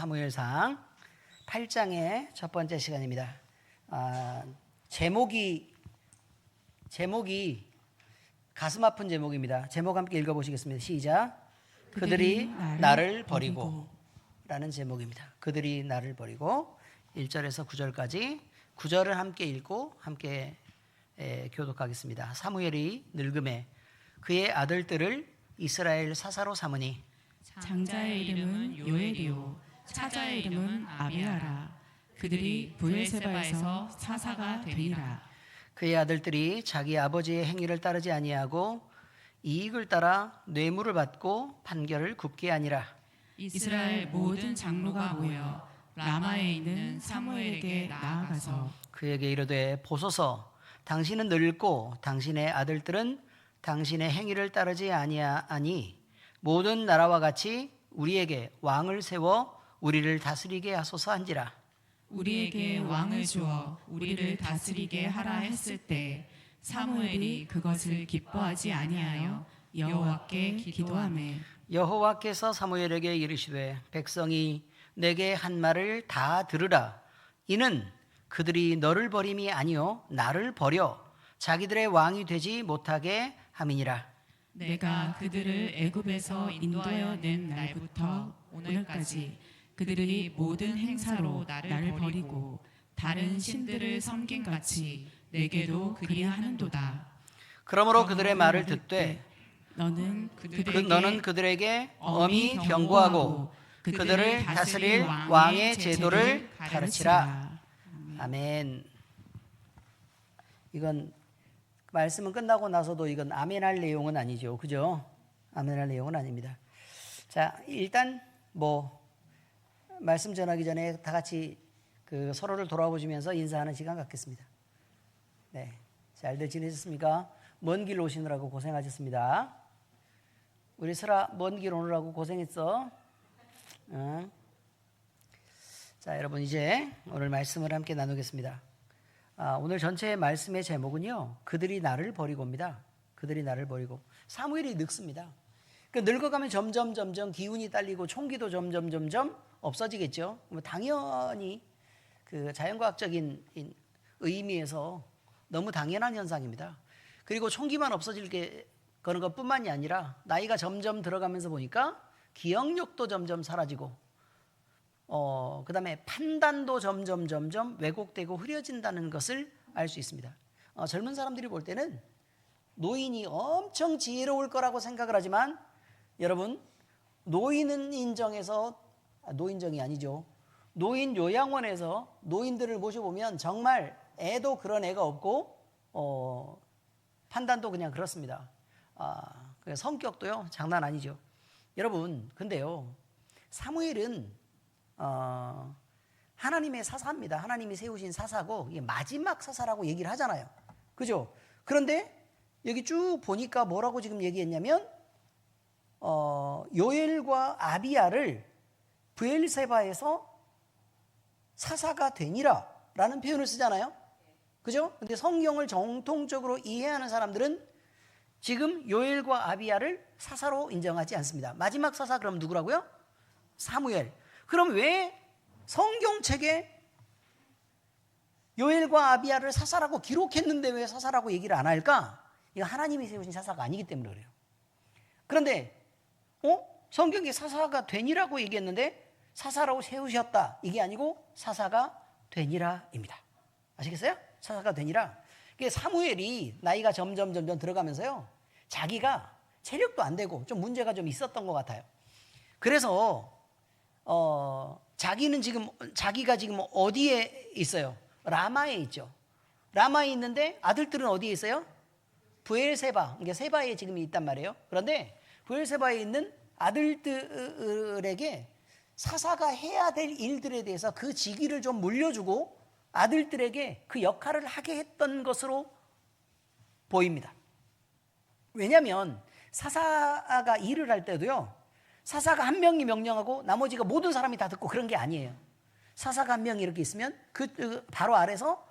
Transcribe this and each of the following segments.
사무엘상 8장의 첫 번째 시간입니다. 제목이 가슴 아픈 제목입니다. 제목 함께 읽어보시겠습니다. 시작. 그들이 나를 버리고 라는 제목입니다. 그들이 나를 버리고 1절에서 9절까지 9절을 함께 읽고 함께 교독하겠습니다. 사무엘이 늙음에 그의 아들들을 이스라엘 사사로 삼으니 장자의 이름은 요엘이요 차자의 이름은 아비아라. 그들이 브엘세바에서 사사가 되니라. 그의 아들들이 자기 아버지의 행위를 따르지 아니하고 이익을 따라 뇌물을 받고 판결을 굽게 하니라. 이스라엘 모든 장로가 모여 라마에 있는 사무엘에게 나아가서 그에게 이르되 보소서, 당신은 늙고 당신의 아들들은 당신의 행위를 따르지 아니하니 모든 나라와 같이 우리에게 왕을 세워 우리를 다스리게 하소서 한지라. 우리에게 왕을 주어 우리를 다스리게 하라 했을 때 사무엘이 그것을 기뻐하지 아니하여 여호와께 기도하매 여호와께서 사무엘에게 이르시되 백성이 내게 한 말을 다 들으라. 이는 그들이 너를 버림이 아니요 나를 버려 자기들의 왕이 되지 못하게 함이니라. 내가 그들을 애굽에서 인도하여 낸 날부터 오늘까지 그들이 모든 행사로 나를 버리고 다른 신들을 섬김같이 내게도 그리하는도다. 그러므로 그들의 말을 듣되 너는 그들에게 엄히 경고하고 그들을 다스릴 왕의 제도를 가르치라. 아멘. 이건 말씀은 끝나고 나서도 이건 아멘할 내용은 아니죠, 그죠? 아멘할 내용은 아닙니다. 자, 일단 말씀 전하기 전에 다 같이 서로를 돌아보시면서 인사하는 시간 갖겠습니다. 네, 잘들 지내셨습니까? 먼 길 오시느라고 고생하셨습니다. 우리 슬아 먼 길 오느라고 고생했어. 응. 자, 여러분 이제 오늘 말씀을 함께 나누겠습니다. 오늘 전체 말씀의 제목은요, 그들이 나를 버리고입니다. 그들이 나를 버리고. 사무엘이 늙습니다. 늙어가면 점점 기운이 딸리고 총기도 점점 없어지겠죠. 당연히 그 자연과학적인 의미에서 너무 당연한 현상입니다. 그리고 총기만 그런 것뿐만이 아니라 나이가 점점 들어가면서 보니까 기억력도 점점 사라지고 그 다음에 판단도 점점 왜곡되고 흐려진다는 것을 알 수 있습니다. 젊은 사람들이 볼 때는 노인이 엄청 지혜로울 거라고 생각을 하지만 여러분, 노인정이 아니죠. 노인 요양원에서 노인들을 모셔보면 정말 애도 그런 애가 없고 판단도 그냥 그렇습니다. 성격도요 장난 아니죠. 여러분, 근데요 사무엘은 하나님의 사사입니다. 하나님이 세우신 사사고 이게 마지막 사사라고 얘기를 하잖아요, 그죠? 그런데 여기 쭉 보니까 뭐라고 지금 얘기했냐면 요엘과 아비야를 브엘세바에서 사사가 되니라 라는 표현을 쓰잖아요, 그죠? 근데 성경을 정통적으로 이해하는 사람들은 지금 요엘과 아비야를 사사로 인정하지 않습니다. 마지막 사사 그럼 누구라고요? 사무엘. 그럼 왜 성경책에 요엘과 아비야를 사사라고 기록했는데 왜 사사라고 얘기를 안 할까? 이거 하나님이 세우신 사사가 아니기 때문에 그래요. 그런데 성경에 사사가 되니라고 얘기했는데 사사라고 세우셨다, 이게 아니고 사사가 되니라입니다. 아시겠어요? 사사가 되니라. 사무엘이 나이가 점점 들어가면서요 자기가 체력도 안 되고 좀 문제가 좀 있었던 것 같아요. 그래서 자기가 지금 어디에 있어요? 라마에 있죠. 라마에 있는데 아들들은 어디에 있어요? 브엘세바, 세바에 지금 있단 말이에요. 그런데 브엘세바에 있는 아들들에게 사사가 해야 될 일들에 대해서 그 직위를 좀 물려주고 아들들에게 그 역할을 하게 했던 것으로 보입니다. 왜냐하면 사사가 일을 할 때도요 사사가 한 명이 명령하고 나머지가 모든 사람이 다 듣고 그런 게 아니에요. 사사가 한 명이 이렇게 있으면 바로 아래서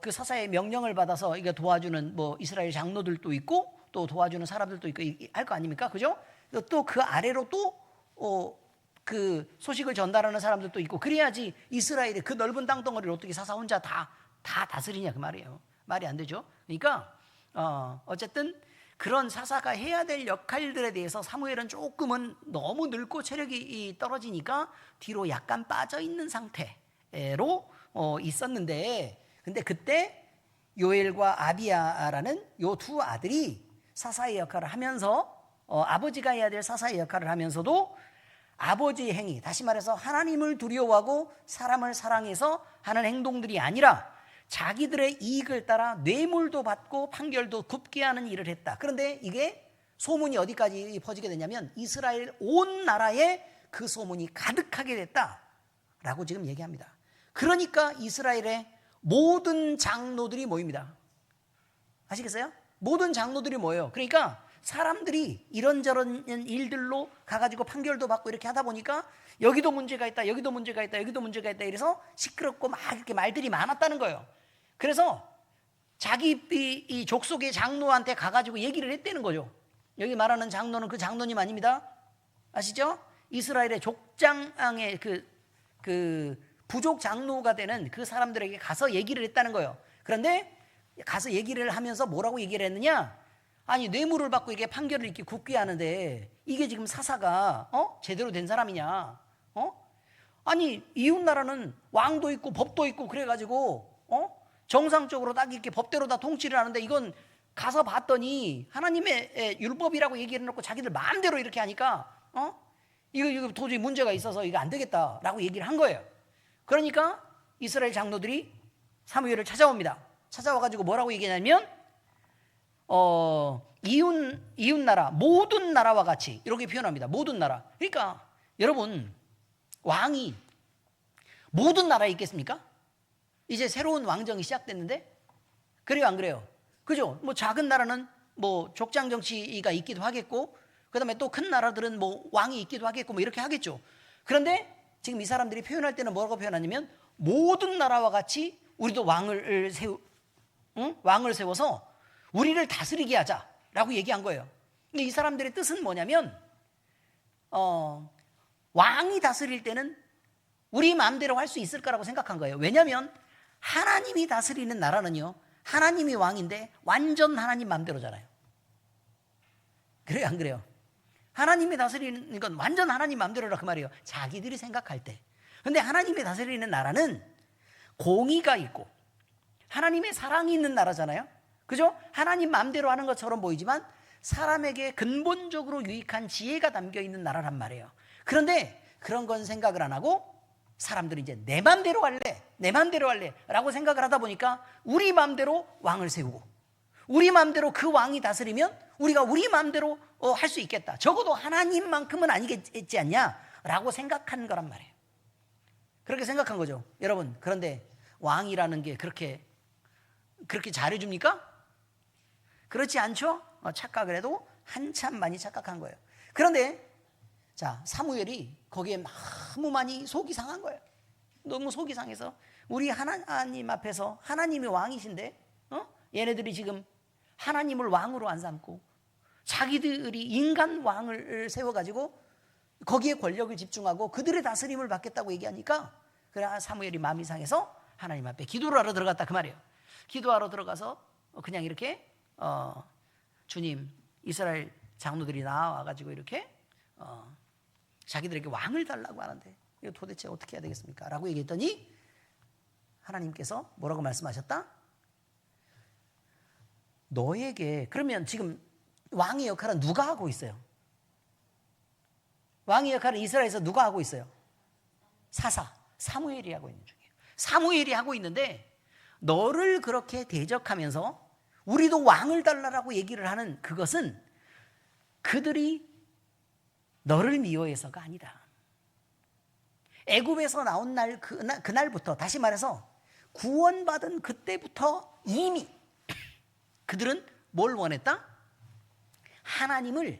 그 사사의 명령을 받아서 이거 도와주는 이스라엘 장로들도 있고 또 도와주는 사람들도 있고 할 거 아닙니까? 그죠? 또 그 아래로 또 그 소식을 전달하는 사람들도 있고, 그래야지 이스라엘의 그 넓은 땅덩어리를 어떻게 사사 혼자 다 다스리냐 그 말이에요. 말이 안 되죠. 그러니까 어쨌든 그런 사사가 해야 될 역할들에 대해서 사무엘은 조금은 너무 늙고 체력이 떨어지니까 뒤로 약간 빠져 있는 상태로 있었는데, 근데 그때 요엘과 아비야라는 요 두 아들이 사사의 역할을 하면서 아버지가 해야 될 사사의 역할을 하면서도 아버지의 행위, 다시 말해서 하나님을 두려워하고 사람을 사랑해서 하는 행동들이 아니라 자기들의 이익을 따라 뇌물도 받고 판결도 굽게 하는 일을 했다. 그런데 이게 소문이 어디까지 퍼지게 됐냐면 이스라엘 온 나라에 그 소문이 가득하게 됐다라고 지금 얘기합니다. 그러니까 이스라엘의 모든 장로들이 모입니다. 아시겠어요? 모든 장로들이 모여요. 그러니까 사람들이 이런저런 일들로 가가지고 판결도 받고 이렇게 하다 보니까 여기도 문제가 있다, 여기도 문제가 있다, 여기도 문제가 있다, 이래서 시끄럽고 막 이렇게 말들이 많았다는 거예요. 그래서 자기 이 족속의 장로한테 가가지고 얘기를 했다는 거죠. 여기 말하는 장로는 그 장로님 아닙니다. 아시죠? 이스라엘의 족장의 그 부족 장로가 되는 그 사람들에게 가서 얘기를 했다는 거예요. 그런데 가서 얘기를 하면서 뭐라고 얘기를 했느냐? 아니, 뇌물을 받고 이게 판결을 이렇게 굳게 하는데 이게 지금 사사가 제대로 된 사람이냐? 아니, 이웃 나라는 왕도 있고 법도 있고 그래가지고 정상적으로 딱 이렇게 법대로 다 통치를 하는데, 이건 가서 봤더니 하나님의 율법이라고 얘기를 해놓고 자기들 마음대로 이렇게 하니까 이거 도저히 문제가 있어서 이거 안 되겠다라고 얘기를 한 거예요. 그러니까 이스라엘 장로들이 사무엘을 찾아옵니다. 찾아와가지고 뭐라고 얘기하냐면 이웃 나라, 모든 나라와 같이 이렇게 표현합니다. 모든 나라. 그러니까 여러분, 왕이 모든 나라에 있겠습니까? 이제 새로운 왕정이 시작됐는데, 그래요 안 그래요? 그죠? 뭐 작은 나라는 뭐 족장 정치가 있기도 하겠고, 그 다음에 또 큰 나라들은 뭐 왕이 있기도 하겠고 뭐 이렇게 하겠죠. 그런데 지금 이 사람들이 표현할 때는 뭐라고 표현하냐면 모든 나라와 같이 우리도 왕을 세워서 우리를 다스리게 하자라고 얘기한 거예요. 근데 이 사람들의 뜻은 뭐냐면 왕이 다스릴 때는 우리 마음대로 할 수 있을 거라고 생각한 거예요. 왜냐하면 하나님이 다스리는 나라는요, 하나님이 왕인데 완전 하나님 마음대로잖아요. 그래요 안 그래요? 하나님이 다스리는 건 완전 하나님 마음대로라 그 말이에요. 자기들이 생각할 때. 근데 하나님이 다스리는 나라는 공의가 있고 하나님의 사랑이 있는 나라잖아요. 그죠? 하나님 마음대로 하는 것처럼 보이지만 사람에게 근본적으로 유익한 지혜가 담겨 있는 나라란 말이에요. 그런데 그런 건 생각을 안 하고 사람들이 이제 내 마음대로 할래 라고 생각을 하다 보니까 우리 마음대로 왕을 세우고, 우리 마음대로 그 왕이 다스리면 우리가 우리 마음대로 할 수 있겠다, 적어도 하나님만큼은 아니겠지 않냐 라고 생각한 거란 말이에요. 그렇게 생각한 거죠 여러분. 그런데 왕이라는 게 그렇게 잘해줍니까? 그렇지 않죠? 착각을 해도 한참 많이 착각한 거예요. 그런데 자, 사무엘이 거기에 너무 많이 속이 상한 거예요. 너무 속이 상해서 우리 하나님 앞에서 하나님이 왕이신데 얘네들이 지금 하나님을 왕으로 안 삼고 자기들이 인간 왕을 세워가지고 거기에 권력을 집중하고 그들의 다스림을 받겠다고 얘기하니까, 그래 사무엘이 마음이 상해서 하나님 앞에 기도를 하러 들어갔다 그 말이에요. 기도하러 들어가서 그냥 이렇게 주님, 이스라엘 장로들이 나와가지고 이렇게 자기들에게 왕을 달라고 하는데 이거 도대체 어떻게 해야 되겠습니까? 라고 얘기했더니 하나님께서 뭐라고 말씀하셨다? 너에게, 그러면 지금 왕의 역할은 누가 하고 있어요? 왕의 역할은 이스라엘에서 누가 하고 있어요? 사무엘이 하고 있는 중이에요. 사무엘이 하고 있는데 너를 그렇게 대적하면서 우리도 왕을 달라라고 얘기를 하는 그것은 그들이 너를 미워해서가 아니다. 애굽에서 나온 날 그날부터, 다시 말해서 구원받은 그때부터 이미 그들은 뭘 원했다? 하나님이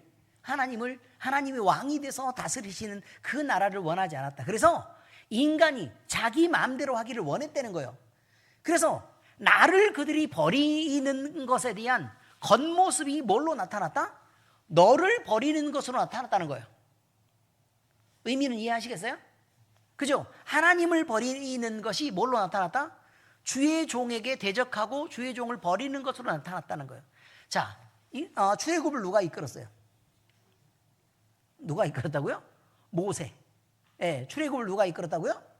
왕이 돼서 다스리시는 그 나라를 원하지 않았다. 그래서 인간이 자기 마음대로 하기를 원했다는 거예요. 그래서 나를 그들이 버리는 것에 대한 겉모습이 뭘로 나타났다? 너를 버리는 것으로 나타났다는 거예요. 의미는 이해하시겠어요? 그죠? 하나님을 버리는 것이 뭘로 나타났다? 주의 종에게 대적하고 주의 종을 버리는 것으로 나타났다는 거예요. 자, 출애굽을 누가 이끌었어요? 누가 이끌었다고요? 모세. 예, 출애굽을 누가 이끌었다고요?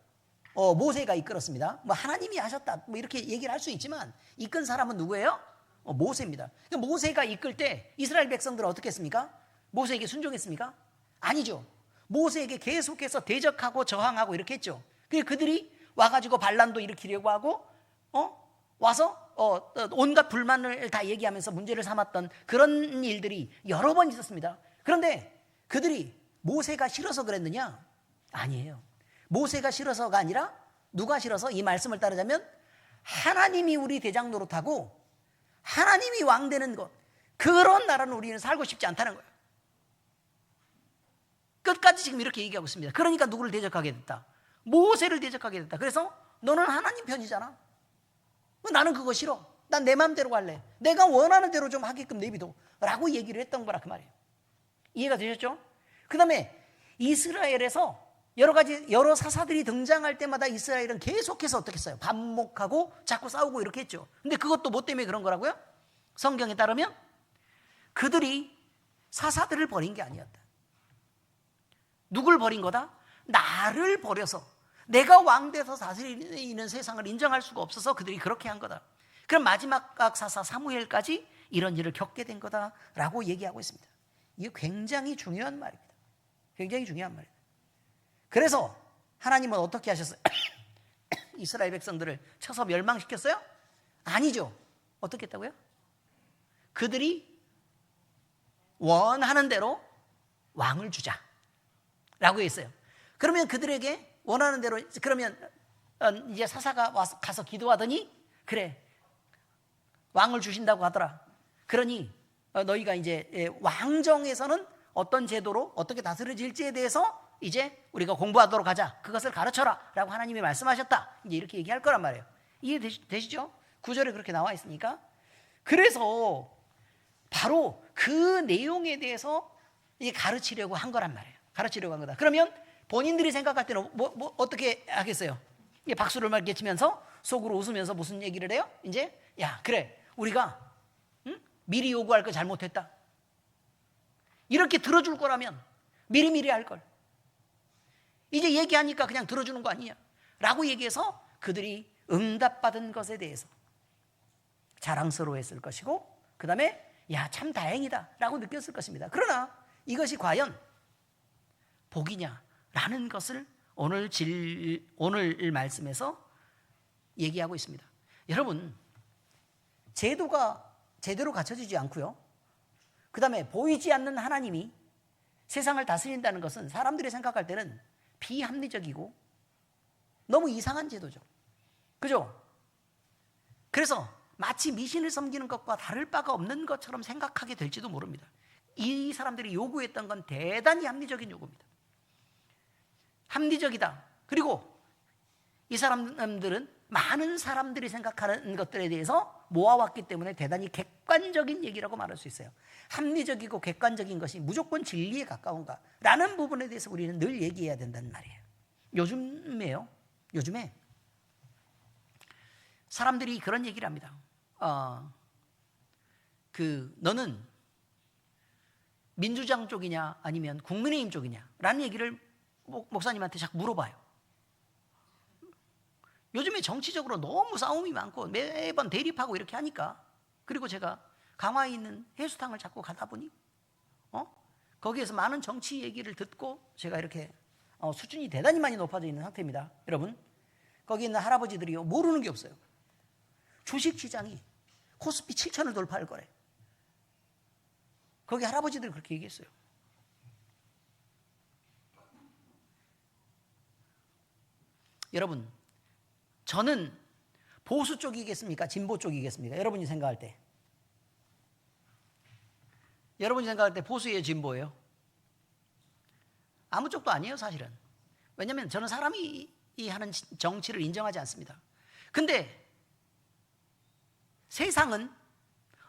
모세가 이끌었습니다. 뭐 하나님이 하셨다, 뭐 이렇게 얘기를 할 수 있지만 이끈 사람은 누구예요? 모세입니다. 모세가 이끌 때 이스라엘 백성들은 어떻게 했습니까? 모세에게 순종했습니까? 아니죠. 모세에게 계속해서 대적하고 저항하고 이렇게 했죠. 그들이 와가지고 반란도 일으키려고 하고, 와서 온갖 불만을 다 얘기하면서 문제를 삼았던 그런 일들이 여러 번 있었습니다. 그런데 그들이 모세가 싫어서 그랬느냐? 아니에요. 모세가 싫어서가 아니라 누가 싫어서? 이 말씀을 따르자면 하나님이 우리 대장 노릇하고 하나님이 왕 되는 것, 그런 나라는 우리는 살고 싶지 않다는 거예요. 끝까지 지금 이렇게 얘기하고 있습니다. 그러니까 누구를 대적하게 됐다? 모세를 대적하게 됐다. 그래서 너는 하나님 편이잖아. 나는 그거 싫어. 난 내 마음대로 갈래. 내가 원하는 대로 좀 하게끔 내비둬 라고 얘기를 했던 거라, 그 말이에요. 이해가 되셨죠? 그 다음에 이스라엘에서 여러 사사들이 등장할 때마다 이스라엘은 계속해서 어떻게 했어요? 반목하고 자꾸 싸우고 이렇게 했죠. 근데 그것도 뭐 때문에 그런 거라고요? 성경에 따르면 그들이 사사들을 버린 게 아니었다. 누굴 버린 거다? 나를 버려서 내가 왕 돼서 다스리는 세상을 인정할 수가 없어서 그들이 그렇게 한 거다. 그럼 마지막 사사 사무엘까지 이런 일을 겪게 된 거다라고 얘기하고 있습니다. 이게 굉장히 중요한 말입니다. 굉장히 중요한 말입니다. 그래서 하나님은 어떻게 하셨어요? 이스라엘 백성들을 쳐서 멸망시켰어요? 아니죠. 어떻게 했다고요? 그들이 원하는 대로 왕을 주자라고 했어요. 그러면 그들에게 원하는 대로, 그러면 이제 사사가 와서 가서 기도하더니 그래, 왕을 주신다고 하더라. 그러니 너희가 이제 왕정에서는 어떤 제도로 어떻게 다스려질지에 대해서 이제 우리가 공부하도록 하자. 그것을 가르쳐라 라고 하나님이 말씀하셨다. 이제 이렇게 얘기할 거란 말이에요. 이해되시죠? 구절에 그렇게 나와 있으니까. 그래서 바로 그 내용에 대해서 이제 가르치려고 한 거란 말이에요. 가르치려고 한 거다. 그러면 본인들이 생각할 때는 어떻게 하겠어요? 이제 박수를 막 치면서 속으로 웃으면서 무슨 얘기를 해요? 이제 야, 그래, 우리가 미리 요구할 거 잘못했다. 이렇게 들어줄 거라면 미리미리 할 걸. 이제 얘기하니까 그냥 들어주는 거 아니냐 라고 얘기해서 그들이 응답받은 것에 대해서 자랑스러워했을 것이고, 그 다음에 야, 참 다행이다 라고 느꼈을 것입니다. 그러나 이것이 과연 복이냐 라는 것을 오늘 말씀에서 얘기하고 있습니다. 여러분, 제도가 제대로 갖춰지지 않고요, 그 다음에 보이지 않는 하나님이 세상을 다스린다는 것은 사람들이 생각할 때는 비합리적이고 너무 이상한 제도죠. 그죠? 그래서 마치 미신을 섬기는 것과 다를 바가 없는 것처럼 생각하게 될지도 모릅니다. 이 사람들이 요구했던 건 대단히 합리적인 요구입니다. 합리적이다. 그리고 이 사람들은 많은 사람들이 생각하는 것들에 대해서 모아왔기 때문에 대단히 객관적인 얘기라고 말할 수 있어요. 합리적이고 객관적인 것이 무조건 진리에 가까운가 라는 부분에 대해서 우리는 늘 얘기해야 된다는 말이에요. 요즘에 사람들이 그런 얘기를 합니다. 너는 민주당 쪽이냐 아니면 국민의힘 쪽이냐 라는 얘기를 목사님한테 자꾸 물어봐요. 요즘에 정치적으로 너무 싸움이 많고 매번 대립하고 이렇게 하니까, 그리고 제가 강화에 있는 해수탕을 자꾸 가다 보니 거기에서 많은 정치 얘기를 듣고 제가 이렇게 수준이 대단히 많이 높아져 있는 상태입니다. 여러분, 거기 있는 할아버지들이요, 모르는 게 없어요. 주식시장이 코스피 7천을 돌파할 거래. 거기 할아버지들이 그렇게 얘기했어요. 여러분, 저는 보수 쪽이겠습니까? 진보 쪽이겠습니까? 여러분이 생각할 때. 여러분이 생각할 때 보수예요, 진보예요? 아무 쪽도 아니에요, 사실은. 왜냐하면 저는 사람이 하는 정치를 인정하지 않습니다. 근데 세상은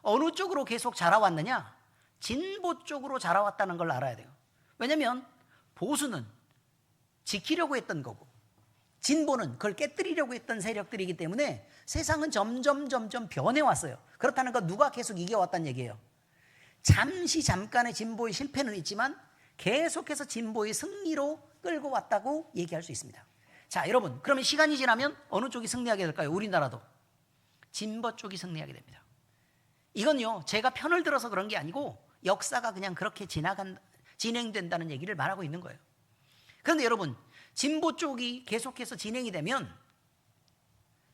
어느 쪽으로 계속 자라왔느냐? 진보 쪽으로 자라왔다는 걸 알아야 돼요. 왜냐하면 보수는 지키려고 했던 거고, 진보는 그걸 깨뜨리려고 했던 세력들이기 때문에 세상은 점점 변해왔어요. 그렇다는 건 누가 계속 이겨왔다는 얘기예요. 잠깐의 진보의 실패는 있지만 계속해서 진보의 승리로 끌고 왔다고 얘기할 수 있습니다. 자, 여러분, 그러면 시간이 지나면 어느 쪽이 승리하게 될까요? 우리나라도 진보 쪽이 승리하게 됩니다. 이건요, 제가 편을 들어서 그런 게 아니고 역사가 그냥 그렇게 진행된다는 얘기를 말하고 있는 거예요. 그런데 여러분, 진보 쪽이 계속해서 진행이 되면,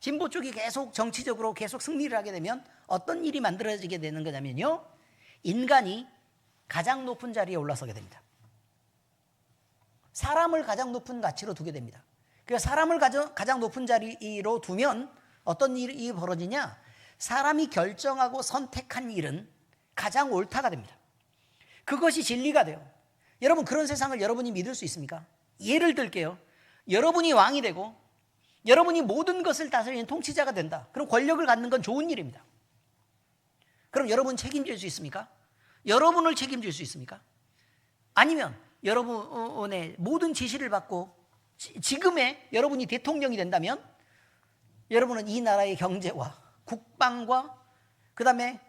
진보 쪽이 계속 정치적으로 계속 승리를 하게 되면 어떤 일이 만들어지게 되는 거냐면요, 인간이 가장 높은 자리에 올라서게 됩니다. 사람을 가장 높은 가치로 두게 됩니다. 그래서 사람을 가장 높은 자리로 두면 어떤 일이 벌어지냐? 사람이 결정하고 선택한 일은 가장 옳다가 됩니다. 그것이 진리가 돼요. 여러분, 그런 세상을 여러분이 믿을 수 있습니까? 예를 들게요. 여러분이 왕이 되고 여러분이 모든 것을 다스리는 통치자가 된다. 그럼 권력을 갖는 건 좋은 일입니다. 그럼 여러분 책임질 수 있습니까? 여러분을 책임질 수 있습니까? 아니면 여러분의 모든 지시를 받고 지금의 여러분이 대통령이 된다면 여러분은 이 나라의 경제와 국방과 그다음에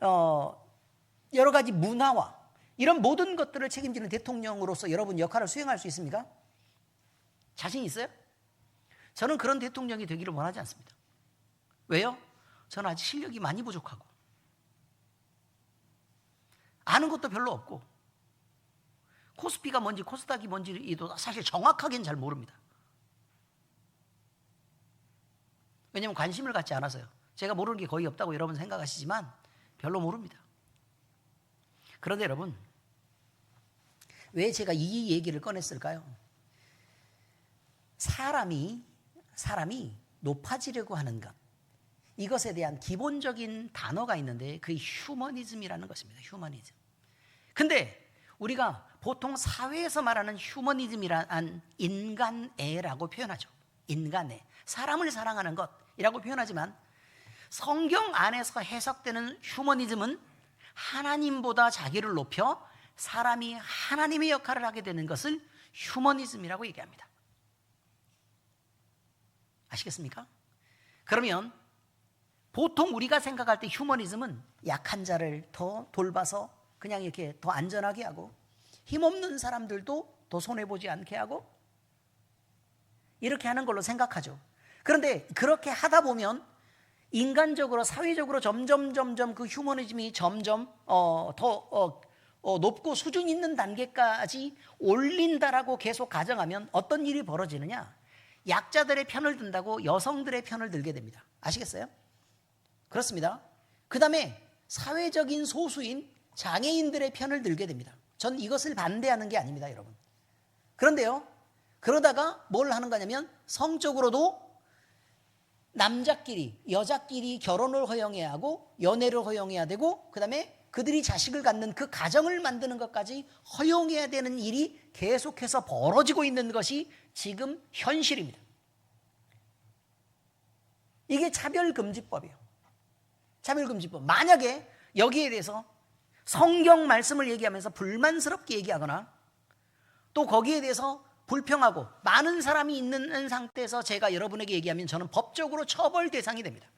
여러 가지 문화와 이런 모든 것들을 책임지는 대통령으로서 여러분 역할을 수행할 수 있습니까? 자신 있어요? 저는 그런 대통령이 되기를 원하지 않습니다. 왜요? 저는 아직 실력이 많이 부족하고 아는 것도 별로 없고 코스피가 뭔지 코스닥이 뭔지도 사실 정확하게는 잘 모릅니다. 왜냐하면 관심을 갖지 않아서요. 제가 모르는 게 거의 없다고 여러분 생각하시지만 별로 모릅니다. 그런데 여러분, 왜 제가 이 얘기를 꺼냈을까요? 사람이 높아지려고 하는 것, 이것에 대한 기본적인 단어가 있는데 그게 휴머니즘이라는 것입니다. 휴머니즘. 근데 우리가 보통 사회에서 말하는 휴머니즘이란 인간애라고 표현하죠. 인간애, 사람을 사랑하는 것이라고 표현하지만 성경 안에서 해석되는 휴머니즘은 하나님보다 자기를 높여 사람이 하나님의 역할을 하게 되는 것을 휴머니즘이라고 얘기합니다. 아시겠습니까? 그러면 보통 우리가 생각할 때 휴머니즘은 약한 자를 더 돌봐서 그냥 이렇게 더 안전하게 하고 힘없는 사람들도 더 손해보지 않게 하고 이렇게 하는 걸로 생각하죠. 그런데 그렇게 하다 보면 인간적으로 사회적으로 점점 그 휴머니즘이 점점 더 높고 수준 있는 단계까지 올린다라고 계속 가정하면 어떤 일이 벌어지느냐? 약자들의 편을 든다고 여성들의 편을 들게 됩니다. 아시겠어요? 그렇습니다. 그 다음에 사회적인 소수인 장애인들의 편을 들게 됩니다. 전 이것을 반대하는 게 아닙니다, 여러분. 그런데요, 그러다가 뭘 하는 거냐면 성적으로도 남자끼리 여자끼리 결혼을 허용해야 하고 연애를 허용해야 되고 그 다음에 그들이 자식을 갖는 그 가정을 만드는 것까지 허용해야 되는 일이 계속해서 벌어지고 있는 것이 지금 현실입니다. 이게 차별금지법이에요. 차별금지법. 만약에 여기에 대해서 성경 말씀을 얘기하면서 불만스럽게 얘기하거나 또 거기에 대해서 불평하고 많은 사람이 있는 상태에서 제가 여러분에게 얘기하면 저는 법적으로 처벌 대상이 됩니다.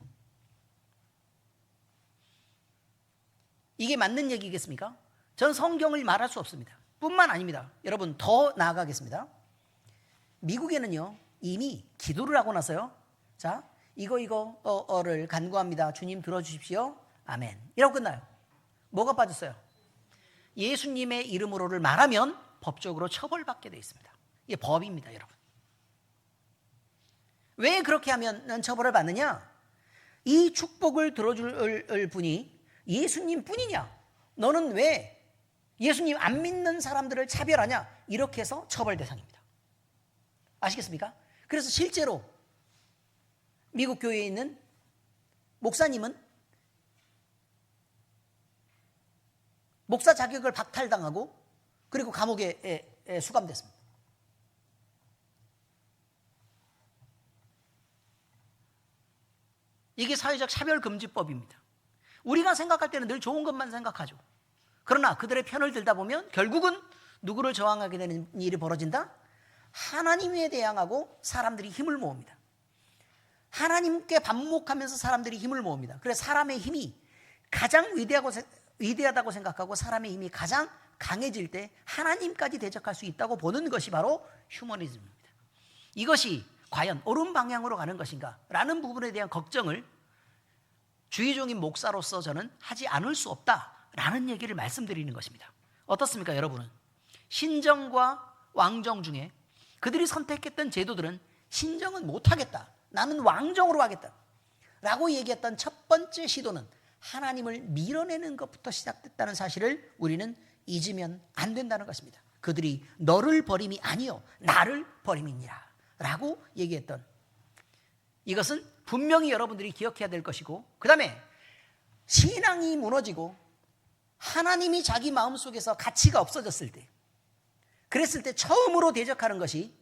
이게 맞는 얘기겠습니까? 저는 성경을 말할 수 없습니다. 뿐만 아닙니다. 여러분, 더 나아가겠습니다. 미국에는요 이미 기도를 하고 나서요, 자 이거를 간구합니다. 주님 들어주십시오. 아멘. 이러고 끝나요. 뭐가 빠졌어요? 예수님의 이름으로를 말하면 법적으로 처벌받게 되어 있습니다. 이게 법입니다, 여러분. 왜 그렇게 하면 처벌을 받느냐? 이 축복을 들어줄 분이 예수님 뿐이냐? 너는 왜 예수님 안 믿는 사람들을 차별하냐? 이렇게 해서 처벌 대상입니다. 아시겠습니까? 그래서 실제로 미국 교회에 있는 목사님은 목사 자격을 박탈당하고 그리고 감옥에 수감됐습니다. 이게 사회적 차별금지법입니다. 우리가 생각할 때는 늘 좋은 것만 생각하죠. 그러나 그들의 편을 들다 보면 결국은 누구를 저항하게 되는 일이 벌어진다? 하나님에 대항하고 사람들이 힘을 모읍니다. 하나님께 반목하면서 사람들이 힘을 모읍니다. 그래서 사람의 힘이 가장 위대하다고 생각하고 사람의 힘이 가장 강해질 때 하나님까지 대적할 수 있다고 보는 것이 바로 휴머니즘입니다. 이것이 과연 옳은 방향으로 가는 것인가 라는 부분에 대한 걱정을 주의종인 목사로서 저는 하지 않을 수 없다라는 얘기를 말씀드리는 것입니다. 어떻습니까, 여러분은? 신정과 왕정 중에 그들이 선택했던 제도들은 신정은 못하겠다, 나는 왕정으로 하겠다 라고 얘기했던 첫 번째 시도는 하나님을 밀어내는 것부터 시작됐다는 사실을 우리는 잊으면 안 된다는 것입니다. 그들이 너를 버림이 아니요 나를 버림이니라 라고 얘기했던, 이것은 분명히 여러분들이 기억해야 될 것이고, 그 다음에 신앙이 무너지고 하나님이 자기 마음속에서 가치가 없어졌을 때, 그랬을 때 처음으로 대적하는 것이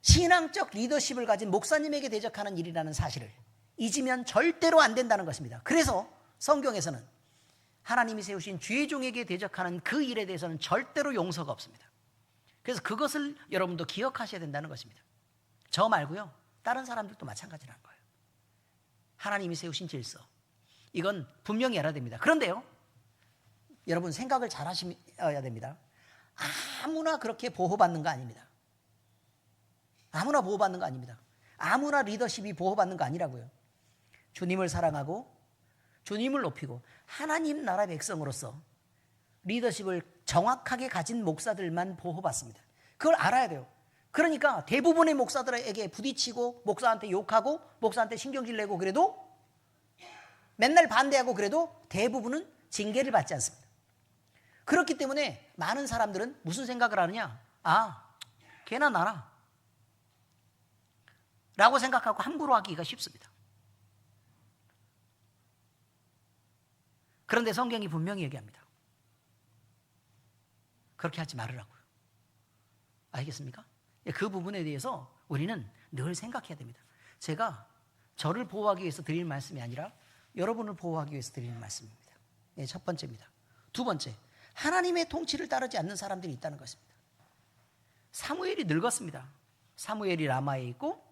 신앙적 리더십을 가진 목사님에게 대적하는 일이라는 사실을 잊으면 절대로 안 된다는 것입니다. 그래서 성경에서는 하나님이 세우신 주의 종에게 대적하는 그 일에 대해서는 절대로 용서가 없습니다. 그래서 그것을 여러분도 기억하셔야 된다는 것입니다. 저 말고요, 다른 사람들도 마찬가지라는 거예요. 하나님이 세우신 질서, 이건 분명히 알아야 됩니다. 그런데요, 여러분 생각을 잘 하셔야 됩니다. 아무나 그렇게 보호받는 거 아닙니다. 아무나 보호받는 거 아닙니다. 아무나 리더십이 보호받는 거 아니라고요. 주님을 사랑하고 주님을 높이고 하나님 나라 백성으로서 리더십을 정확하게 가진 목사들만 보호받습니다. 그걸 알아야 돼요. 그러니까 대부분의 목사들에게 부딪히고 목사한테 욕하고 목사한테 신경질 내고 그래도 맨날 반대하고 그래도 대부분은 징계를 받지 않습니다. 그렇기 때문에 많은 사람들은 무슨 생각을 하느냐? 걔나 나나 라고 생각하고 함부로 하기가 쉽습니다. 그런데 성경이 분명히 얘기합니다. 그렇게 하지 말으라고요. 알겠습니까? 그 부분에 대해서 우리는 늘 생각해야 됩니다. 제가 저를 보호하기 위해서 드리는 말씀이 아니라 여러분을 보호하기 위해서 드리는 말씀입니다. 첫 번째입니다. 두 번째, 하나님의 통치를 따르지 않는 사람들이 있다는 것입니다. 사무엘이 늙었습니다. 사무엘이 라마에 있고,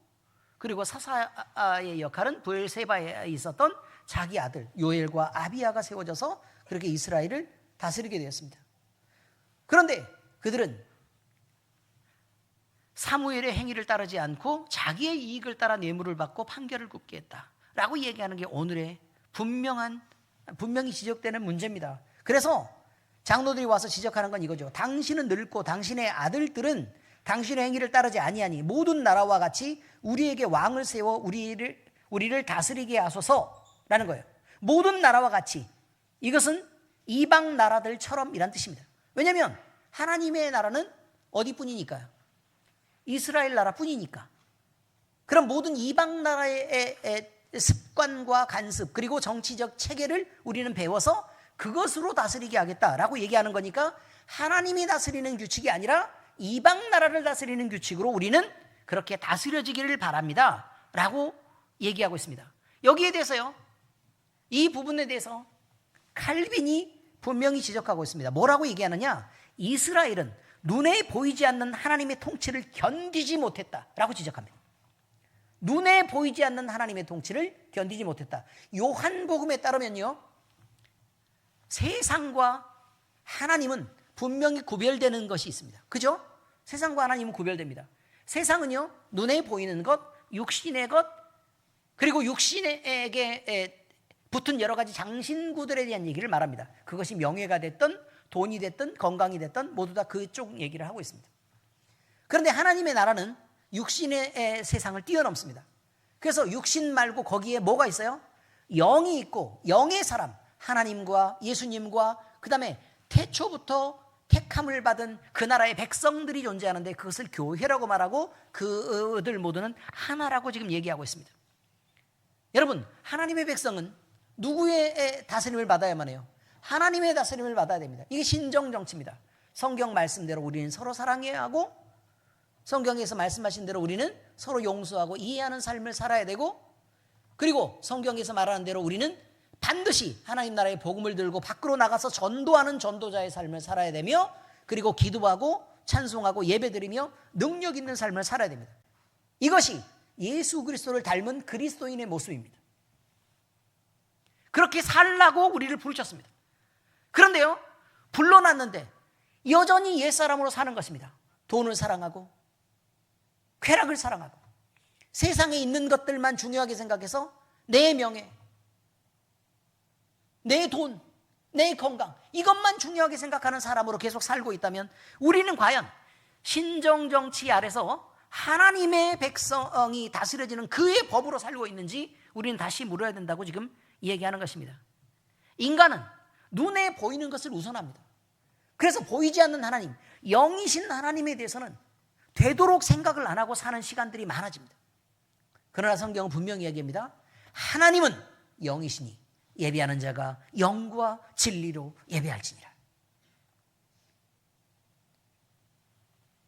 그리고 사사의 역할은 브엘세바에 있었던 자기 아들 요엘과 아비야가 세워져서 그렇게 이스라엘을 다스리게 되었습니다. 그런데 그들은 사무엘의 행위를 따르지 않고 자기의 이익을 따라 뇌물을 받고 판결을 굽게 했다라고 얘기하는 게 오늘의 분명히 지적되는 문제입니다. 그래서 장로들이 와서 지적하는 건 이거죠. 당신은 늙고 당신의 아들들은 당신의 행위를 따르지 아니하니 모든 나라와 같이 우리에게 왕을 세워 우리를 다스리게 하소서라는 거예요. 모든 나라와 같이, 이것은 이방 나라들처럼 이란 뜻입니다. 왜냐하면 하나님의 나라는 어디뿐이니까요? 이스라엘 나라뿐이니까. 그럼 모든 이방 나라의 습관과 간습 그리고 정치적 체계를 우리는 배워서 그것으로 다스리게 하겠다라고 얘기하는 거니까 하나님이 다스리는 규칙이 아니라 이방 나라를 다스리는 규칙으로 우리는 그렇게 다스려지기를 바랍니다 라고 얘기하고 있습니다. 여기에 대해서요, 이 부분에 대해서 칼빈이 분명히 지적하고 있습니다. 뭐라고 얘기하느냐? 이스라엘은 눈에 보이지 않는 하나님의 통치를 견디지 못했다라고 지적합니다. 눈에 보이지 않는 하나님의 통치를 견디지 못했다. 요한복음에 따르면요, 세상과 하나님은 분명히 구별되는 것이 있습니다. 그죠? 세상과 하나님은 구별됩니다. 세상은요, 눈에 보이는 것, 육신의 것, 그리고 육신에게 붙은 여러 가지 장신구들에 대한 얘기를 말합니다. 그것이 명예가 됐든 돈이 됐든 건강이 됐든 모두 다 그쪽 얘기를 하고 있습니다. 그런데 하나님의 나라는 육신의 세상을 뛰어넘습니다. 그래서 육신 말고 거기에 뭐가 있어요? 영이 있고, 영의 사람, 하나님과 예수님과 그 다음에 태초부터 택함을 받은 그 나라의 백성들이 존재하는데 그것을 교회라고 말하고 그들 모두는 하나라고 지금 얘기하고 있습니다. 여러분, 하나님의 백성은 누구의 다스림을 받아야만 해요? 하나님의 다스림을 받아야 됩니다. 이게 신정정치입니다. 성경 말씀대로 우리는 서로 사랑해야 하고, 성경에서 말씀하신 대로 우리는 서로 용서하고 이해하는 삶을 살아야 되고, 그리고 성경에서 말하는 대로 우리는 반드시 하나님 나라의 복음을 들고 밖으로 나가서 전도하는 전도자의 삶을 살아야 되며, 그리고 기도하고 찬송하고 예배드리며 능력 있는 삶을 살아야 됩니다. 이것이 예수 그리스도를 닮은 그리스도인의 모습입니다. 그렇게 살라고 우리를 부르셨습니다. 그런데요, 불러놨는데 여전히 옛사람으로 사는 것입니다. 돈을 사랑하고 쾌락을 사랑하고 세상에 있는 것들만 중요하게 생각해서 내 명예, 내 돈, 내 건강, 이것만 중요하게 생각하는 사람으로 계속 살고 있다면 우리는 과연 신정정치 아래서 하나님의 백성이 다스려지는 그의 법으로 살고 있는지 우리는 다시 물어야 된다고 지금 얘기하는 것입니다. 인간은 눈에 보이는 것을 우선합니다. 그래서 보이지 않는 하나님, 영이신 하나님에 대해서는 되도록 생각을 안 하고 사는 시간들이 많아집니다. 그러나 성경은 분명히 얘기합니다. 하나님은 영이시니 예배하는 자가 영과 진리로 예배할지니라.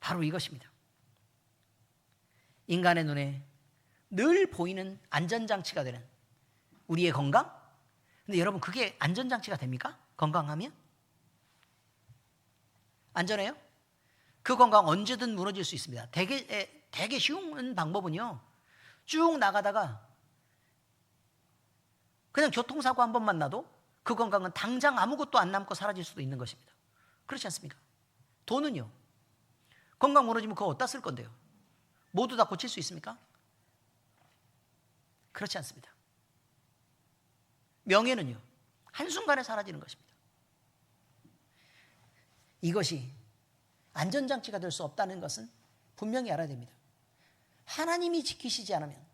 바로 이것입니다. 인간의 눈에 늘 보이는 안전장치가 되는 우리의 건강? 근데 여러분, 그게 안전장치가 됩니까? 건강하면? 안전해요? 그 건강 언제든 무너질 수 있습니다. 되게 쉬운 방법은요, 쭉 나가다가 그냥 교통사고 한 번만 나도 그 건강은 당장 아무것도 안 남고 사라질 수도 있는 것입니다. 그렇지 않습니까? 돈은요, 건강 무너지면 그거 어디다 쓸 건데요? 모두 다 고칠 수 있습니까? 그렇지 않습니다. 명예는요, 한순간에 사라지는 것입니다. 이것이 안전장치가 될 수 없다는 것은 분명히 알아야 됩니다. 하나님이 지키시지 않으면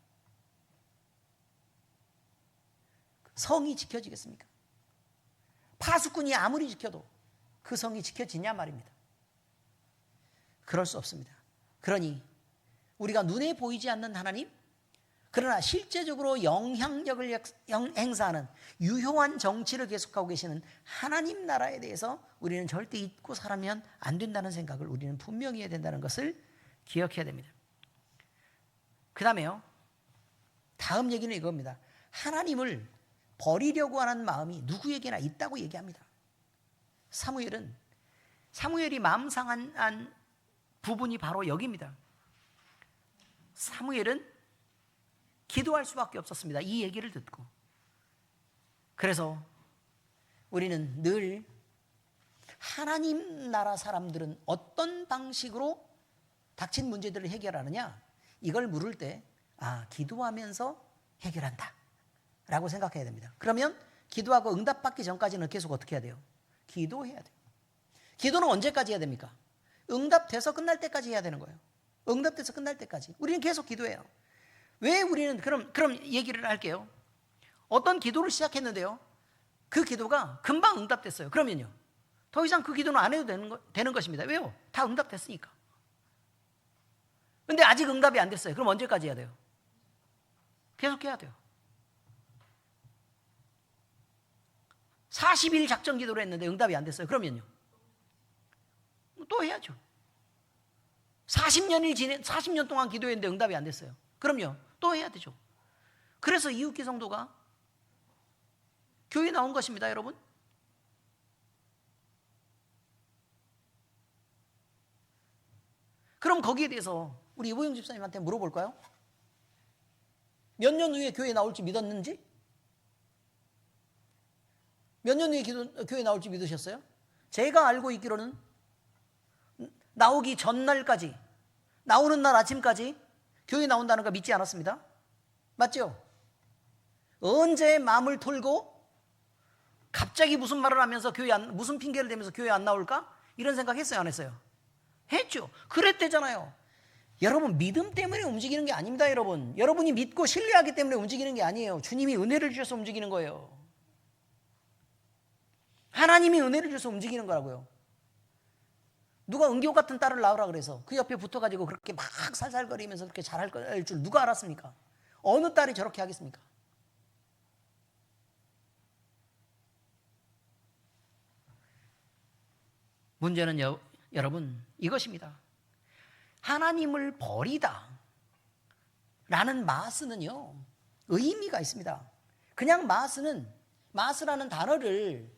성이 지켜지겠습니까? 파수꾼이 아무리 지켜도 그 성이 지켜지냐 말입니다. 그럴 수 없습니다. 그러니 우리가 눈에 보이지 않는 하나님, 그러나 실제적으로 영향력을 행사하는 유효한 정치를 계속하고 계시는 하나님 나라에 대해서 우리는 절대 잊고 살면 안 된다는 생각을 우리는 분명히 해야 된다는 것을 기억해야 됩니다. 그 다음에요, 다음 얘기는 이겁니다. 하나님을 버리려고 하는 마음이 누구에게나 있다고 얘기합니다. 사무엘이 마음 상한 부분이 바로 여기입니다. 사무엘은 기도할 수밖에 없었습니다. 이 얘기를 듣고. 그래서 우리는 늘 하나님 나라 사람들은 어떤 방식으로 닥친 문제들을 해결하느냐, 이걸 물을 때 기도하면서 해결한다 라고 생각해야 됩니다. 그러면 기도하고 응답받기 전까지는 계속 어떻게 해야 돼요? 기도해야 돼요. 기도는 언제까지 해야 됩니까? 응답돼서 끝날 때까지 해야 되는 거예요. 응답돼서 끝날 때까지 우리는 계속 기도해요. 왜 우리는 그럼 얘기를 할게요. 어떤 기도를 시작했는데요, 그 기도가 금방 응답됐어요. 그러면요, 더 이상 그 기도는 안 해도 되는 것입니다. 왜요? 다 응답됐으니까. 근데 아직 응답이 안 됐어요. 그럼 언제까지 해야 돼요? 계속 해야 돼요. 40일 작전 기도를 했는데 응답이 안 됐어요. 그러면요, 또 해야죠. 40년 동안 기도했는데 응답이 안 됐어요. 그럼요, 또 해야 되죠. 그래서 이웃기 성도가 교회에 나온 것입니다, 여러분. 그럼 거기에 대해서 우리 이보영 집사님한테 물어볼까요? 몇 년 후에 교회에 나올지 믿었는지? 몇 년 후에 교회에 나올지 믿으셨어요? 제가 알고 있기로는 나오기 전날까지, 나오는 날 아침까지 교회 나온다는 거 믿지 않았습니다. 맞죠? 언제 마음을 털고 갑자기 무슨 말을 하면서 무슨 핑계를 대면서 교회 안 나올까? 이런 생각 했어요, 안 했어요? 했죠. 그랬대잖아요. 여러분, 믿음 때문에 움직이는 게 아닙니다, 여러분. 여러분이 믿고 신뢰하기 때문에 움직이는 게 아니에요. 주님이 은혜를 주셔서 움직이는 거예요. 하나님이 은혜를 주셔서 움직이는 거라고요. 누가 은교 같은 딸을 낳으라 그래서 그 옆에 붙어가지고 그렇게 막 살살거리면서 그렇게 잘할 줄 누가 알았습니까? 어느 딸이 저렇게 하겠습니까? 문제는 여러분, 이것입니다. 하나님을 버리다 라는 마스는요, 의미가 있습니다. 그냥 마스라는 단어를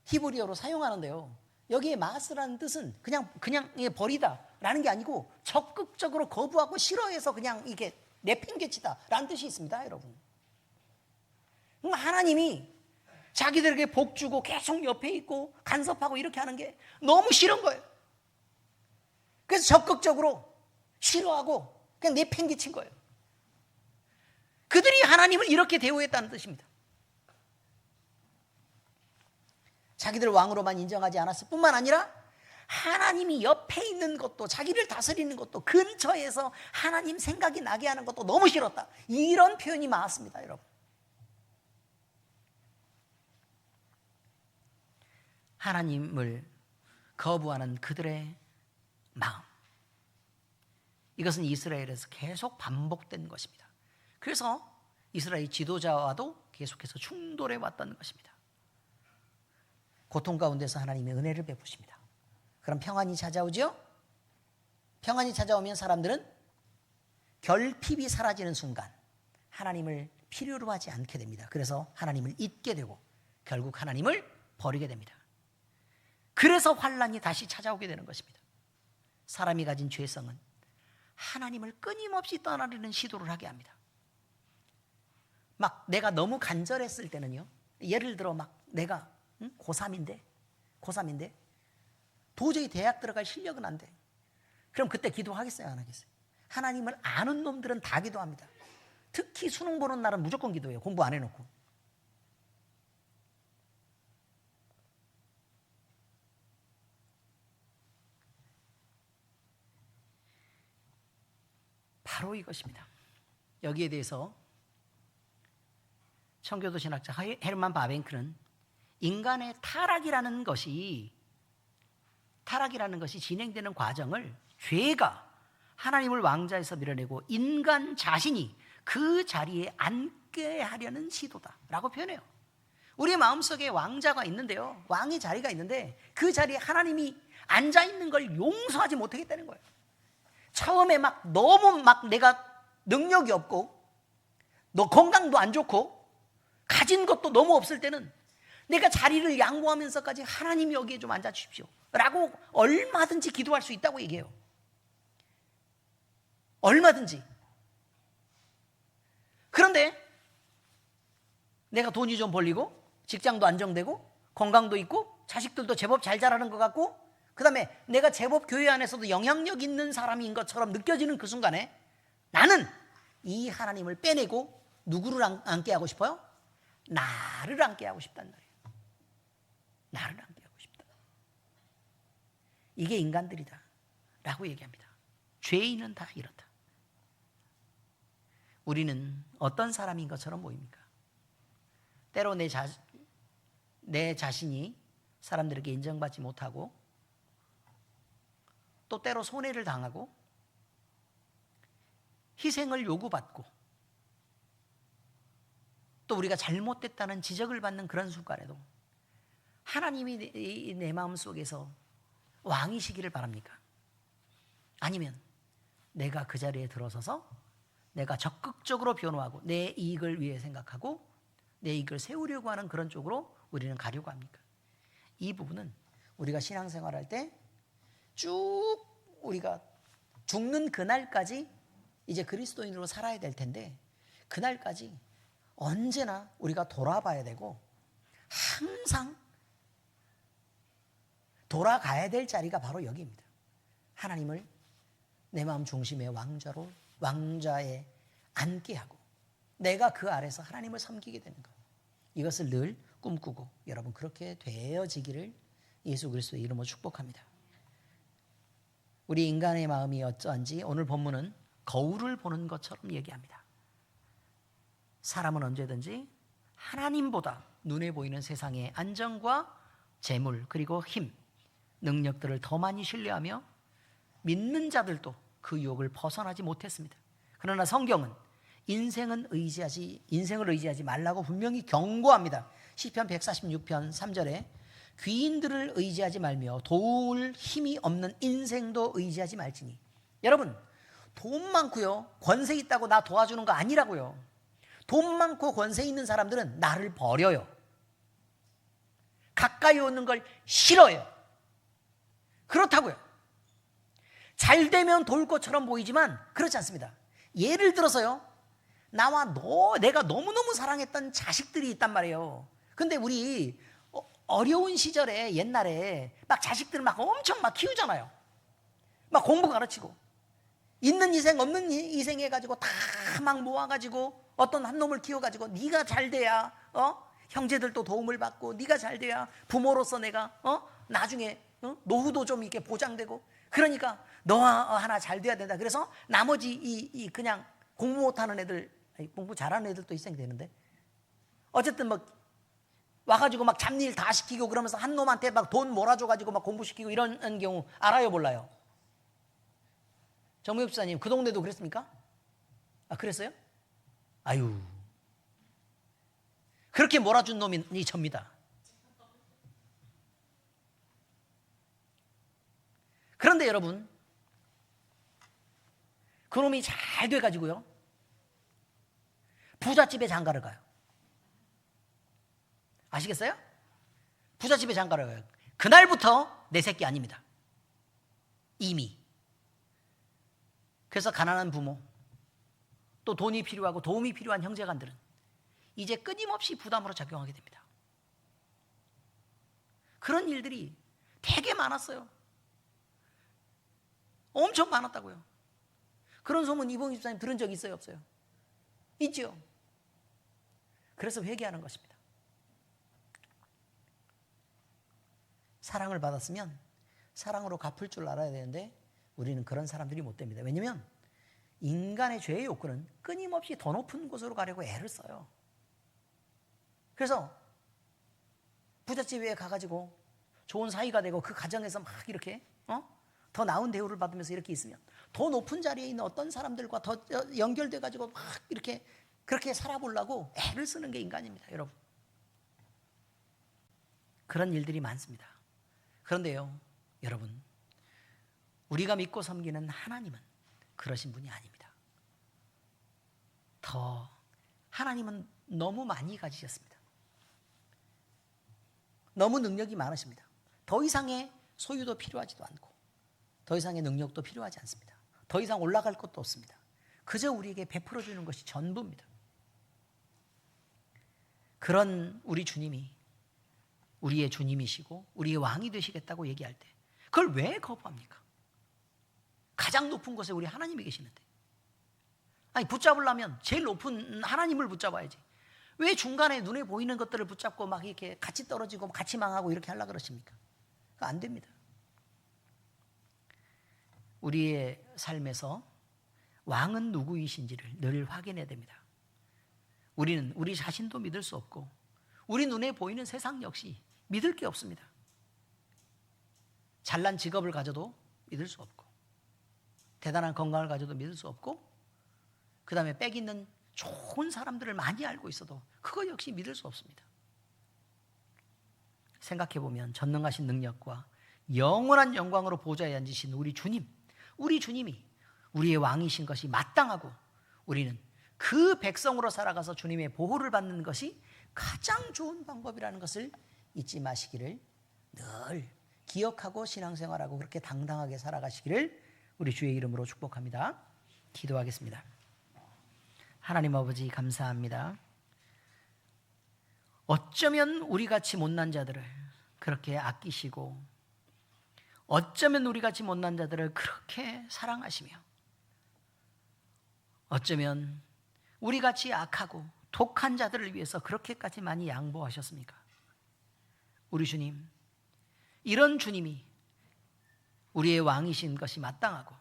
히브리어로 사용하는데요, 여기에 마스라는 뜻은 그냥 버리다라는 게 아니고 적극적으로 거부하고 싫어해서 그냥 이게 내팽개치다라는 뜻이 있습니다, 여러분. 하나님이 자기들에게 복 주고 계속 옆에 있고 간섭하고 이렇게 하는 게 너무 싫은 거예요. 그래서 적극적으로 싫어하고 그냥 내팽개친 거예요. 그들이 하나님을 이렇게 대우했다는 뜻입니다. 자기들 왕으로만 인정하지 않았을 뿐만 아니라 하나님이 옆에 있는 것도, 자기를 다스리는 것도, 근처에서 하나님 생각이 나게 하는 것도 너무 싫었다. 이런 표현이 많았습니다, 여러분. 하나님을 거부하는 그들의 마음, 이것은 이스라엘에서 계속 반복된 것입니다. 그래서 이스라엘 지도자와도 계속해서 충돌해 왔던 것입니다. 고통 가운데서 하나님의 은혜를 베푸십니다. 그럼 평안이 찾아오죠? 평안이 찾아오면 사람들은 결핍이 사라지는 순간 하나님을 필요로 하지 않게 됩니다. 그래서 하나님을 잊게 되고 결국 하나님을 버리게 됩니다. 그래서 환난이 다시 찾아오게 되는 것입니다. 사람이 가진 죄성은 하나님을 끊임없이 떠나려는 시도를 하게 합니다. 막 내가 너무 간절했을 때는요, 예를 들어 막 내가 고3인데 도저히 대학 들어갈 실력은 안 돼. 그럼 그때 기도하겠어요, 안 하겠어요? 하나님을 아는 놈들은 다 기도합니다. 특히 수능 보는 날은 무조건 기도해요, 공부 안 해놓고. 바로 이것입니다. 여기에 대해서 청교도 신학자 헤르만 바벤크는 인간의 타락이라는 것이 진행되는 과정을 죄가 하나님을 왕자에서 밀어내고 인간 자신이 그 자리에 앉게 하려는 시도다라고 표현해요. 우리의 마음속에 왕자가 있는데요, 왕의 자리가 있는데 그 자리에 하나님이 앉아있는 걸 용서하지 못하겠다는 거예요. 처음에 너무 내가 능력이 없고 너 건강도 안 좋고 가진 것도 너무 없을 때는 내가 자리를 양보하면서까지 하나님이 여기에 좀 앉아주십시오 라고 얼마든지 기도할 수 있다고 얘기해요. 얼마든지. 그런데 내가 돈이 좀 벌리고 직장도 안정되고 건강도 있고 자식들도 제법 잘 자라는 것 같고 그 다음에 내가 제법 교회 안에서도 영향력 있는 사람인 것처럼 느껴지는 그 순간에 나는 이 하나님을 빼내고 누구를 앉게 하고 싶어요? 나를 앉게 하고 싶단 말이에요. 나를 앉게 하고 싶다. 이게 인간들이다 라고 얘기합니다. 죄인은 다 이렇다. 우리는 어떤 사람인 것처럼 보입니까? 때로 내 자신이 사람들에게 인정받지 못하고 또 때로 손해를 당하고 희생을 요구받고 또 우리가 잘못됐다는 지적을 받는 그런 순간에도 하나님이 내 마음속에서 왕이시기를 바랍니까? 아니면 내가 그 자리에 들어서서 내가 적극적으로 변호하고 내 이익을 위해 생각하고 내 이익을 세우려고 하는 그런 쪽으로 우리는 가려고 합니까? 이 부분은 우리가 신앙생활할 때 쭉 우리가 죽는 그날까지 이제 그리스도인으로 살아야 될 텐데 그날까지 언제나 우리가 돌아봐야 되고 항상 돌아가야 될 자리가 바로 여기입니다. 하나님을 내 마음 중심의 왕자에 앉게 하고 내가 그 아래서 하나님을 섬기게 되는 것, 이것을 늘 꿈꾸고 여러분 그렇게 되어지기를 예수 그리스도의 이름으로 축복합니다. 우리 인간의 마음이 어떠한지 오늘 본문은 거울을 보는 것처럼 얘기합니다. 사람은 언제든지 하나님보다 눈에 보이는 세상의 안정과 재물 그리고 힘, 능력들을 더 많이 신뢰하며 믿는 자들도 그 유혹을 벗어나지 못했습니다. 그러나 성경은 인생을 의지하지 말라고 분명히 경고합니다. 시편 146편 3절에 귀인들을 의지하지 말며 도울 힘이 없는 인생도 의지하지 말지니. 여러분, 돈 많고요 권세 있다고 나 도와주는 거 아니라고요. 돈 많고 권세 있는 사람들은 나를 버려요. 가까이 오는 걸 싫어요. 그렇다고요. 잘 되면 도울 것처럼 보이지만 그렇지 않습니다. 예를 들어서요, 내가 너무너무 사랑했던 자식들이 있단 말이에요. 근데 우리 어려운 시절에 옛날에 막 자식들 막 엄청 막 키우잖아요. 막 공부 가르치고 있는 희생 없는 희생 해가지고 다 막 모아가지고 어떤 한 놈을 키워가지고 네가 잘 돼야 형제들도 도움을 받고 네가 잘 돼야 부모로서 내가 나중에 노후도 좀 이렇게 보장되고, 그러니까 너 하나 잘 돼야 된다. 그래서 나머지 이 그냥 공부 못하는 애들, 공부 잘하는 애들도 희생되는데 어쨌든 막 와가지고 막 잡일 다 시키고 그러면서 한 놈한테 막 돈 몰아줘가지고 막 공부시키고 이런 경우 알아요, 몰라요? 정무엽 집사님, 그 동네도 그랬습니까? 아, 그랬어요? 아유, 그렇게 몰아준 놈이 접니다. 그런데 여러분, 그놈이 잘 돼가지고요, 부잣집에 장가를 가요. 아시겠어요? 부잣집에 장가를 가요. 그날부터 내 새끼 아닙니다. 이미. 그래서 가난한 부모, 또 돈이 필요하고 도움이 필요한 형제간들은 이제 끊임없이 부담으로 작용하게 됩니다. 그런 일들이 되게 많았어요. 엄청 많았다고요. 그런 소문 이봉희 집사님 들은 적 있어요, 없어요? 있죠. 그래서 회개하는 것입니다. 사랑을 받았으면 사랑으로 갚을 줄 알아야 되는데 우리는 그런 사람들이 못 됩니다. 왜냐하면 인간의 죄의 욕구는 끊임없이 더 높은 곳으로 가려고 애를 써요. 그래서 부잣집에 가가지고 좋은 사이가 되고 그 가정에서 막 이렇게 더 나은 대우를 받으면서 이렇게 있으면 더 높은 자리에 있는 어떤 사람들과 더 연결돼 가지고 막 이렇게 그렇게 살아보려고 애를 쓰는 게 인간입니다, 여러분. 그런 일들이 많습니다. 그런데요, 여러분, 우리가 믿고 섬기는 하나님은 그러신 분이 아닙니다. 하나님은 너무 많이 가지셨습니다. 너무 능력이 많으십니다. 더 이상의 소유도 필요하지도 않고 더 이상의 능력도 필요하지 않습니다. 더 이상 올라갈 것도 없습니다. 그저 우리에게 베풀어 주는 것이 전부입니다. 그런 우리 주님이 우리의 주님이시고 우리의 왕이 되시겠다고 얘기할 때 그걸 왜 거부합니까? 가장 높은 곳에 우리 하나님이 계시는데, 아니 붙잡으려면 제일 높은 하나님을 붙잡아야지. 왜 중간에 눈에 보이는 것들을 붙잡고 막 이렇게 같이 떨어지고 같이 망하고 이렇게 하려고 그러십니까? 그거 안 됩니다. 우리의 삶에서 왕은 누구이신지를 늘 확인해야 됩니다. 우리는 우리 자신도 믿을 수 없고 우리 눈에 보이는 세상 역시 믿을 게 없습니다. 잘난 직업을 가져도 믿을 수 없고 대단한 건강을 가져도 믿을 수 없고 그 다음에 빽 있는 좋은 사람들을 많이 알고 있어도 그거 역시 믿을 수 없습니다. 생각해보면 전능하신 능력과 영원한 영광으로 보좌에 앉으신 우리 주님이 우리의 왕이신 것이 마땅하고 우리는 그 백성으로 살아가서 주님의 보호를 받는 것이 가장 좋은 방법이라는 것을 잊지 마시기를 늘 기억하고 신앙생활하고 그렇게 당당하게 살아가시기를 우리 주의 이름으로 축복합니다. 기도하겠습니다. 하나님 아버지, 감사합니다. 어쩌면 우리같이 못난 자들을 그렇게 아끼시고 어쩌면 우리같이 못난 자들을 그렇게 사랑하시며 어쩌면 우리같이 악하고 독한 자들을 위해서 그렇게까지 많이 양보하셨습니까? 우리 주님, 이런 주님이 우리의 왕이신 것이 마땅하고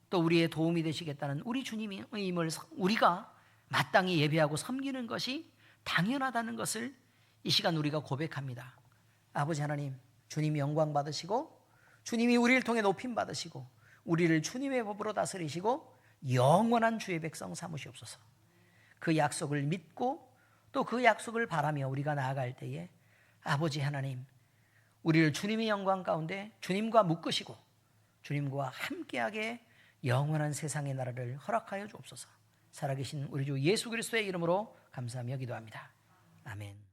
또 우리의 도움이 되시겠다는 우리 주님임을 우리가 마땅히 예배하고 섬기는 것이 당연하다는 것을 이 시간 우리가 고백합니다. 아버지 하나님, 주님이 영광 받으시고 주님이 우리를 통해 높임 받으시고 우리를 주님의 법으로 다스리시고 영원한 주의 백성 삼으시옵소서. 그 약속을 믿고 또 그 약속을 바라며 우리가 나아갈 때에 아버지 하나님, 우리를 주님의 영광 가운데 주님과 묶으시고 주님과 함께하게 영원한 세상의 나라를 허락하여 주옵소서. 살아계신 우리 주 예수 그리스도의 이름으로 감사하며 기도합니다. 아멘.